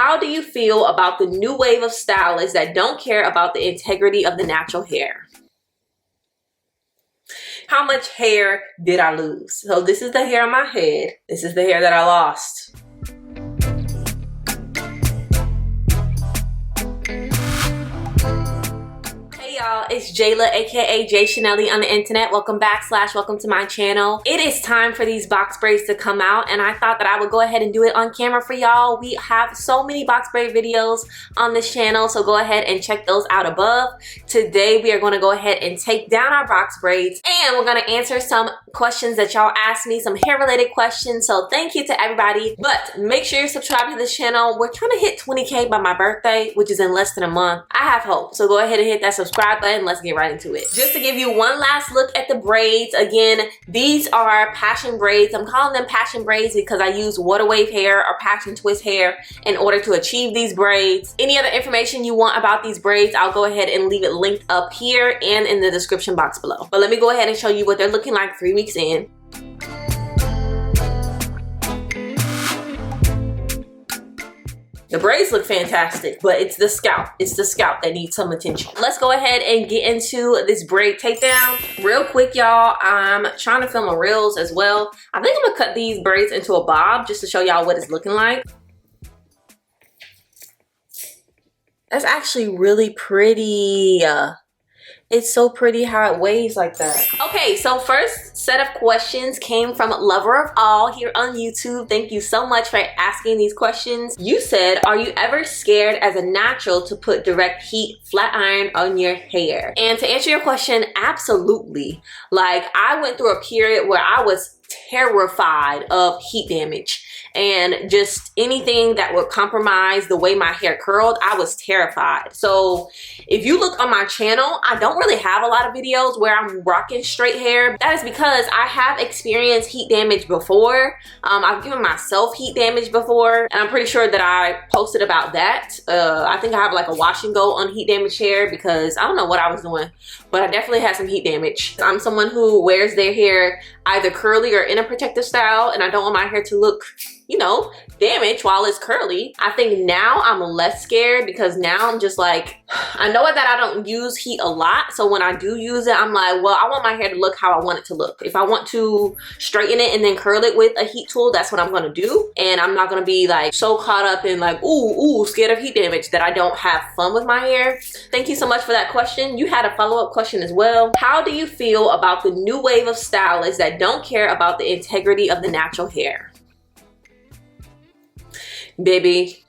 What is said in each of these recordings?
How do you feel about the new wave of stylists that don't care about the integrity of the natural hair? How much hair did I lose? So this is the hair on my head. This is the hair that I lost. Y'all, it's Jaila, aka JaiChanellie on the internet. Welcome back / welcome to my channel. It is time for these box braids to come out, and I thought that I would go ahead and do it on camera for y'all. We have so many box braid videos on this channel, so go ahead and check those out above. Today we are going to go ahead and take down our box braids, and we're going to answer some questions that y'all asked me, some hair related questions. So thank you to everybody, but make sure you're subscribed to this channel. We're trying to hit 20K by my birthday, which is in less than a month. I have hope, so go ahead and hit that subscribe button. Let's get right into it. Just to give you one last look at the braids, again, these are passion braids. I'm calling them passion braids because I use water wave hair or passion twist hair in order to achieve these braids. Any other information you want about these braids, I'll go ahead and leave it linked up here and in the description box below. But let me go ahead and show you what they're looking like 3 weeks in. The braids look fantastic, but it's the scalp. It's the scalp that needs some attention. Let's go ahead and get into this braid takedown. Real quick, y'all, I'm trying to film a reels as well. I think I'm gonna cut these braids into a bob just to show y'all what it's looking like. That's actually really pretty. It's so pretty how it waves like that. Okay, so first set of questions came from Lover of All here on YouTube. Thank you so much for asking these questions. You said, are you ever scared as a natural to put direct heat flat iron on your hair? And to answer your question, absolutely. Like, I went through a period where I was terrified of heat damage and just anything that would compromise the way my hair curled. I was terrified. So if you look on my channel, I don't really have a lot of videos where I'm rocking straight hair. That is because I have experienced heat damage before. I've given myself heat damage before, and I'm pretty sure that I posted about that. I think I have like a wash and go on heat damage hair because I don't know what I was doing, but I definitely had some heat damage. I'm someone who wears their hair either curly or in a protective style, and I don't want my hair to look, you know, damaged while it's curly. I think now I'm less scared because now I'm just like, I know that I don't use heat a lot, so when I do use it, I'm like, well, I want my hair to look how I want it to look. If I want to straighten it and then curl it with a heat tool, that's what I'm gonna do. And I'm not gonna be like so caught up in like, ooh, scared of heat damage that I don't have fun with my hair. Thank you so much for that question. You had a follow-up question as well. How do you feel about the new wave of stylists that don't care about the integrity of the natural hair? Baby,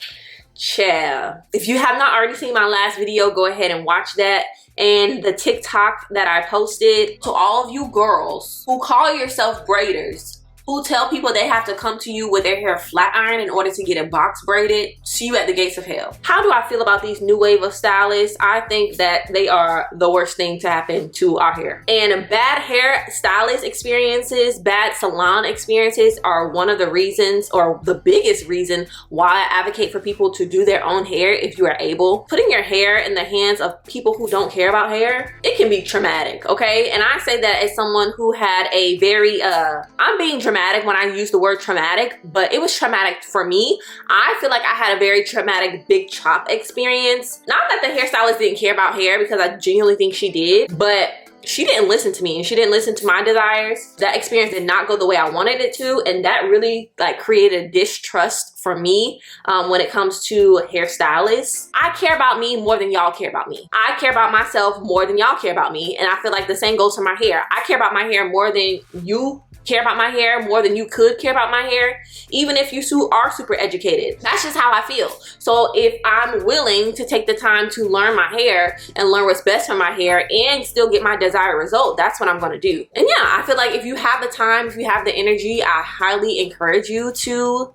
chill. If you have not already seen my last video, go ahead and watch that. And the TikTok that I posted, to all of you girls who call yourself braiders, who tell people they have to come to you with their hair flat iron in order to get it box braided, see you at the gates of hell. How do I feel about these new wave of stylists? I think that they are the worst thing to happen to our hair. And bad hair stylist experiences, bad salon experiences are one of the reasons, or the biggest reason, why I advocate for people to do their own hair if you are able. Putting your hair in the hands of people who don't care about hair, it can be traumatic, okay? And I say that as someone who had a very, I'm being dramatic when I use the word traumatic, but it was traumatic for me. I feel like I had a very traumatic big chop experience. Not that the hairstylist didn't care about hair, because I genuinely think she did, but she didn't listen to me and she didn't listen to my desires. That experience did not go the way I wanted it to, and that really like created a distrust for me when it comes to hairstylists. I care about me more than y'all care about me. I care about myself more than y'all care about me, and I feel like the same goes for my hair. I care about my hair more than you care about my hair, more than you could care about my hair, even if you are super educated. That's just how I feel. So if I'm willing to take the time to learn my hair and learn what's best for my hair and still get my desired result, that's what I'm gonna do. And yeah, I feel like if you have the time, if you have the energy, I highly encourage you to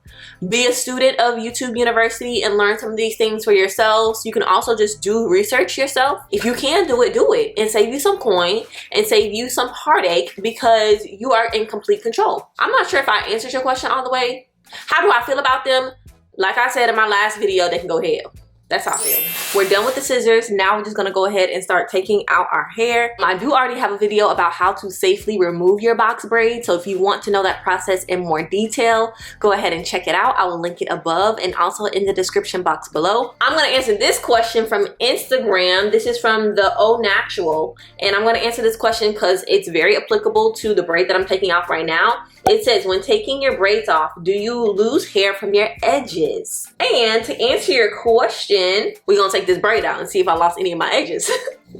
be a student of YouTube University and learn some of these things for yourselves. You can also just do research yourself. If you can do it, and save you some coin and save you some heartache, because you are in complete control. I'm not sure if I answered your question all the way. How do I feel about them? Like I said in my last video, they can go to hell. That's how I feel. We're done with the scissors. Now we're just gonna go ahead and start taking out our hair. I do already have a video about how to safely remove your box braids. So if you want to know that process in more detail, go ahead and check it out. I will link it above and also in the description box below. I'm gonna answer this question from Instagram. This is from the O Natural. And I'm gonna answer this question because it's very applicable to the braid that I'm taking off right now. It says, when taking your braids off, do you lose hair from your edges? And to answer your question, we're gonna take this braid out and see if I lost any of my edges.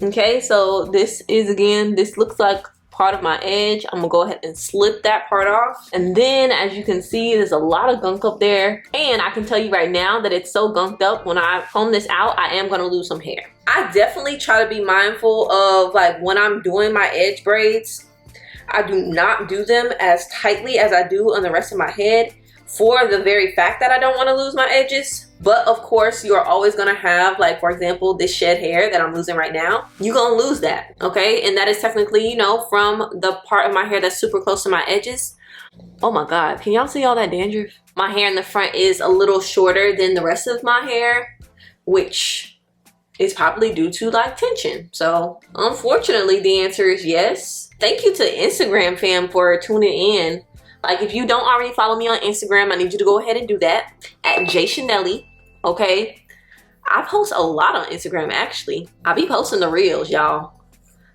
Okay, so this is, again, this looks like part of my edge. I'm gonna go ahead and slip that part off. And then as you can see, there's a lot of gunk up there. And I can tell you right now that it's so gunked up, when I comb this out, I am gonna lose some hair. I definitely try to be mindful of, like, when I'm doing my edge braids, I do not do them as tightly as I do on the rest of my head, for the very fact that I don't want to lose my edges. But of course, you're always going to have, like, for example, this shed hair that I'm losing right now. You're going to lose that, okay? And that is technically, you know, from the part of my hair that's super close to my edges. Oh my God, can y'all see all that dandruff? My hair in the front is a little shorter than the rest of my hair, which is probably due to, like, tension. So unfortunately, the answer is yes. Thank you to Instagram fam for tuning in. Like, if you don't already follow me on Instagram, I need you to go ahead and do that at JaiChanellie, okay? I post a lot on Instagram, actually. I be posting the reels, y'all.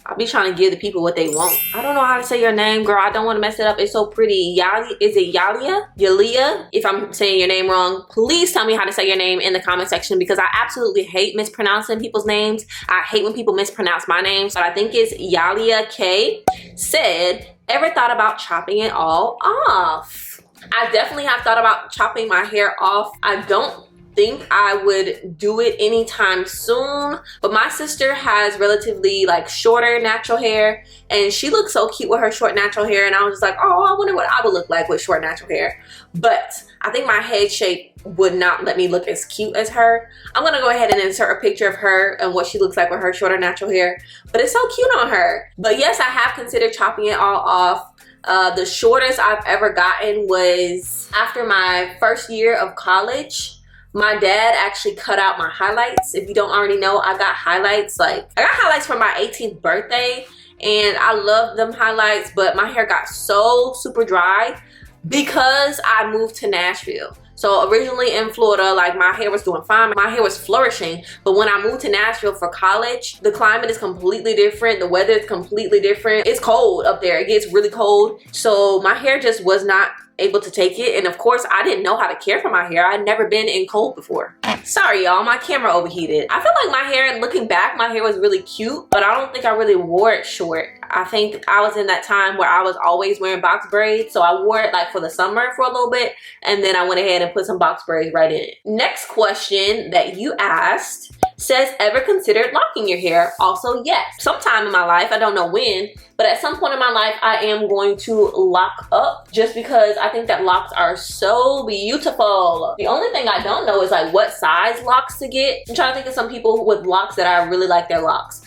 I be trying to give the people what they want. I don't know how to say your name, girl. I don't want to mess it up. It's so pretty. Yali, is it Yalia? Yalia? If I'm saying your name wrong, please tell me how to say your name in the comment section, because I absolutely hate mispronouncing people's names. I hate when people mispronounce my name. So I think it's Yalia K. Said, ever thought about chopping it all off? I definitely have thought about chopping my hair off. I don't think I would do it anytime soon, but my sister has relatively, like, shorter natural hair, and she looks so cute with her short natural hair, and I was just like, oh, I wonder what I would look like with short natural hair. But I think my head shape would not let me look as cute as her. I'm gonna go ahead and insert a picture of her and what she looks like with her shorter natural hair, but it's so cute on her. But yes, I have considered chopping it all off. The shortest I've ever gotten was after my first year of college. My dad actually cut out my highlights. If you don't already know, I got highlights. Like, I got highlights for my 18th birthday, and I love them highlights, but my hair got so super dry because I moved to Nashville. So originally in Florida, like, my hair was doing fine. My hair was flourishing. But when I moved to Nashville for college, the climate is completely different. The weather is completely different. It's cold up there. It gets really cold. So my hair just was not able to take it. And of course, I didn't know how to care for my hair. I'd never been in cold before. Sorry, y'all, my camera overheated. I feel like my hair, looking back, my hair was really cute, but I don't think I really wore it short. I think I was in that time where I was always wearing box braids. So I wore it, like, for the summer for a little bit, and then I went ahead and put some box braids right in it. Next question that you asked says, ever considered locking your hair? Also, yes. Sometime in my life, I don't know when, but at some point in my life, I am going to lock up, just because I think that locks are so beautiful. The only thing I don't know is, like, what size locks to get. I'm trying to think of some people with locks that I really like their locks.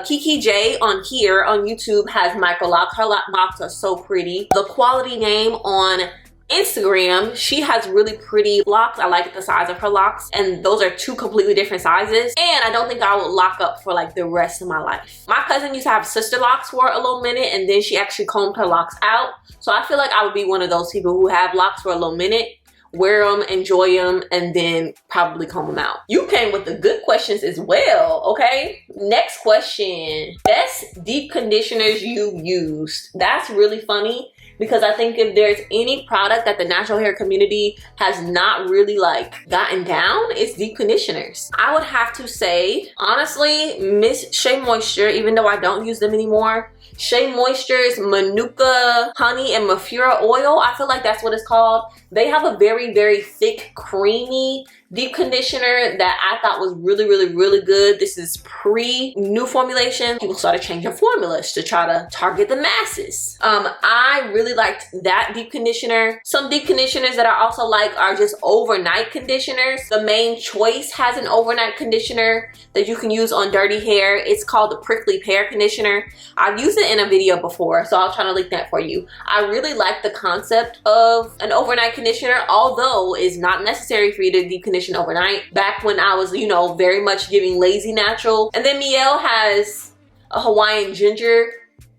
Kiki J on here on YouTube has micro locks. Her locks are so pretty. The Quality Name on Instagram, she has really pretty locks. I like the size of her locks, and those are two completely different sizes, and I don't think I would lock up for, like, the rest of my life. My cousin used to have sister locks for a little minute, and then she actually combed her locks out. So I feel like I would be one of those people who have locks for a little minute, wear them, enjoy them, and then probably comb them out. You came with the good questions as well, okay? Next question. Best deep conditioners you used. That's really funny, because I think if there's any product that the natural hair community has not really, like, gotten down, it's deep conditioners. I would have to say, honestly, Miss Shea Moisture, even though I don't use them anymore, Shea Moisture's Manuka Honey and Mafura Oil, I feel like that's what it's called. They have a very, very thick, creamy deep conditioner that I thought was really, really, really good. This is pre-new formulation. People started changing formulas to try to target the masses. I really liked that deep conditioner. Some deep conditioners that I also like are just overnight conditioners. The Main Choice has an overnight conditioner that you can use on dirty hair. It's called the Prickly Pear Conditioner. I've used used it in a video before, so I'll try to link that for you. I really like the concept of an overnight conditioner, although it's not necessary for you to deep condition overnight. Back when I was, you know, very much giving lazy natural. And then Mielle has a Hawaiian ginger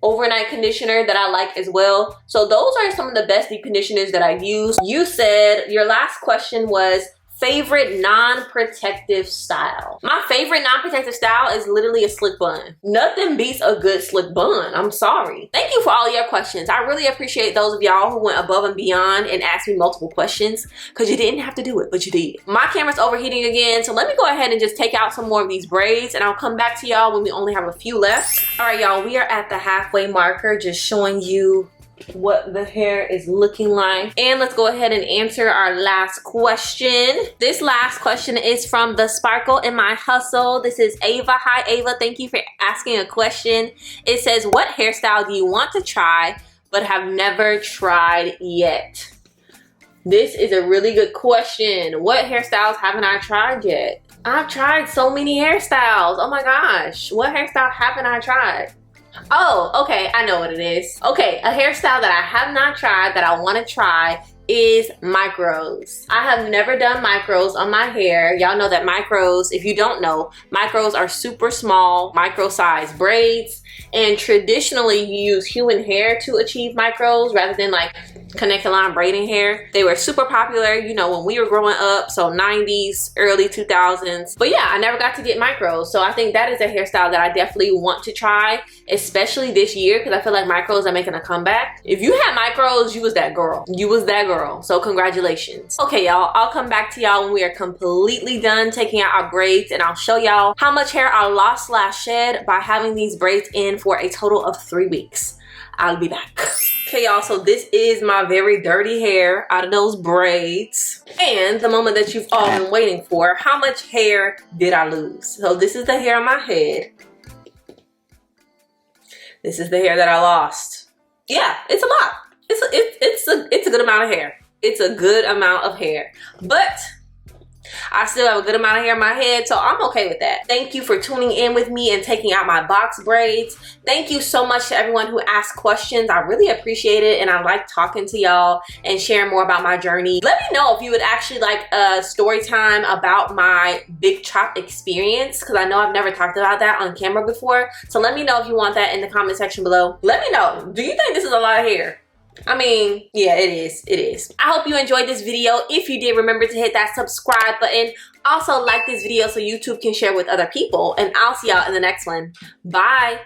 overnight conditioner that I like as well. So those are some of the best deep conditioners that I use. You said your last question was favorite non-protective style. My favorite non-protective style is literally a slick bun. Nothing beats a good slick bun. I'm sorry. Thank you for all your questions. I really appreciate those of y'all who went above and beyond and asked me multiple questions, because you didn't have to do it, but you did. My camera's overheating again, so let me go ahead and just take out some more of these braids, and I'll come back to y'all when we only have a few left. All right, y'all, we are at the halfway marker, just showing you what the hair is looking like. And let's go ahead and answer our last question. This last question is from The Sparkle in My Hustle. This is Ava. Hi Ava, thank you for asking a question. It says, what hairstyle do you want to try but have never tried yet? This is a really good question. What hairstyles haven't I tried yet? I've tried so many hairstyles. Oh my gosh, what hairstyle haven't I tried? Oh, okay, I know what it is. Okay, a hairstyle that I have not tried that I want to try is micros. I have never done micros on my hair. Y'all know that micros, if you don't know, micros are super small, micro-sized braids, and traditionally you use human hair to achieve micros rather than like connecting line braiding hair. They were super popular, you know, when we were growing up, so 90s, early 2000s. But yeah, I never got to get micros, so I think that is a hairstyle that I definitely want to try, especially this year, because I feel like micros are making a comeback. If you had micros, you was that girl. You was that girl, so congratulations. Okay, y'all, I'll come back to y'all when we are completely done taking out our braids, and I'll show y'all how much hair I lost / shed by having these braids in for a total of 3 weeks. I'll be back. Okay, y'all, so this is my very dirty hair out of those braids. And the moment that you've all been waiting for, how much hair did I lose? So this is the hair on my head. This is the hair that I lost. Yeah, it's a lot. It's a good amount of hair. It's a good amount of hair. But I still have a good amount of hair in my head, so I'm okay with that. Thank you for tuning in with me and taking out my box braids. Thank you so much to everyone who asked questions. I really appreciate it, and I like talking to y'all and sharing more about my journey. Let me know if you would actually like a story time about my big chop experience, because I know I've never talked about that on camera before. So let me know if you want that in the comment section below. Let me know, do you think this is a lot of hair? I mean, yeah, it is. It is. I hope you enjoyed this video. If you did, remember to hit that subscribe button. Also, like this video so YouTube can share with other people. And I'll see y'all in the next one. Bye.